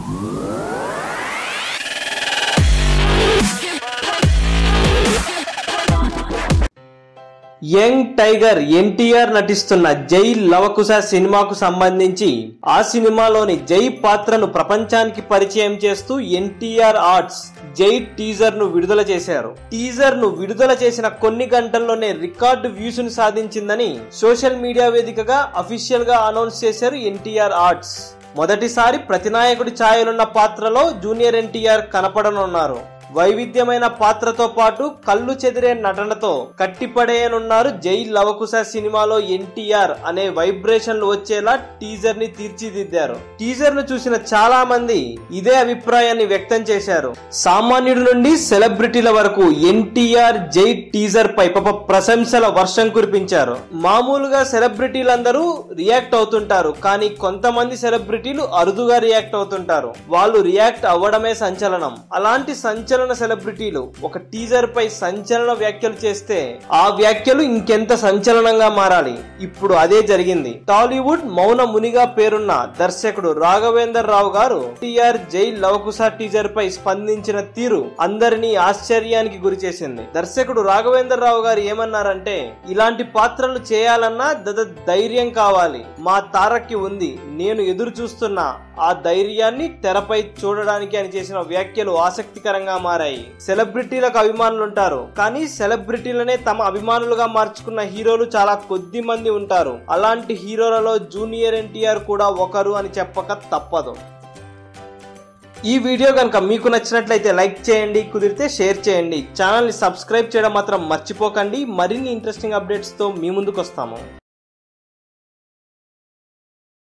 Young tiger NTR నటిస్తున్న జై లవకుశ సినిమాకు సంబంధించి ఆ సినిమాలోని జై పాత్రను ప్రపంచానికి పరిచయం చేస్తూ ఎన్టీఆర్ ఆర్ట్స్ జై టీజర్ ను విడుదల చేశారు. టీజర్ ను విడుదల చేసిన కొన్ని గంటల్లోనే రికార్డు వ్యూస్ ను సాధించిందని సోషల్ మీడియా వేదికగా అఫీషియల్ గా అనౌన్స్ చేశారు ఎన్టీఆర్ ఆర్ట్స్. మొదటిసారి ప్రతినాయకుడి ఛాయలున్న పాత్రలో జూనియర్ ఎన్టీఆర్ కనపడనున్నారు. వైవిధ్యమైన పాత్రతో పాటు కళ్ళు చెదిరే నటనతో కట్టిపడేయనున్నారు. జై లవకుశ సినిమాలో ఎన్టీఆర్ అనే వైబ్రేషన్లు వచ్చేలా టీజర్ ని తీర్చిదిద్దారు. టీజర్ ను చూసిన చాలా మంది ఇదే అభిప్రాయాన్ని వ్యక్తం చేశారు. సామాన్యుడి నుండి సెలబ్రిటీల వరకు ఎన్టీఆర్ జై టీజర్ పై ప్రశంసల వర్షం కురిపించారు. మామూలుగా సెలబ్రిటీలందరూ రియాక్ట్ అవుతుంటారు, కానీ కొంతమంది సెలబ్రిటీలు అరుదుగా రియాక్ట్ అవుతుంటారు. వాళ్ళు రియాక్ట్ అవ్వడమే సంచలనం. అలాంటి సంచలన సెలబ్రిటీలు ఒక టీజర్ పై సంచలన వ్యాఖ్యలు చేస్తే ఆ వ్యాఖ్యలు ఇంకెంత సంచలనంగా మారాలి. ఇప్పుడు అదే జరిగింది. టాలీవుడ్ మౌన మునిగా పేరున్న దర్శకుడు రాఘవేందర్ రావు గారు ఎన్టీఆర్ జై లవకుశ టీజర్ పై స్పందించిన తీరు అందరినీ ఆశ్చర్యానికి గురి చేసింది. దర్శకుడు రాఘవేందర్ రావు గారు ఏమన్నారంటే, ఇలాంటి పాత్రలు చేయాలన్నా ధైర్యం కావాలి. మా తారక్కి ఉంది, నేను ఎదురు చూస్తున్నా ఆ ధైర్యాన్ని తెరపై చూడడానికి అని చేసిన వ్యాఖ్యలు ఆసక్తికరంగా మారాయి. సెలబ్రిటీలకు అభిమానులుంటారు, కానీ సెలబ్రిటీలనే తమ అభిమానులుగా మార్చుకున్న హీరోలు చాలా కొద్ది మంది ఉంటారు. అలాంటి హీరోలలో జూనియర్ ఎన్టీఆర్ కూడా ఒకరు అని చెప్పక తప్పదు. ఈ వీడియో కనుక మీకు నచ్చినట్లయితే లైక్ చేయండి, కుదిరితే షేర్ చేయండి. ఛానల్ ని సబ్స్క్రైబ్ చేయడం మాత్రం మర్చిపోకండి. మరిన్ని ఇంట్రెస్టింగ్ అప్డేట్స్ తో మీ ముందుకు వస్తాము.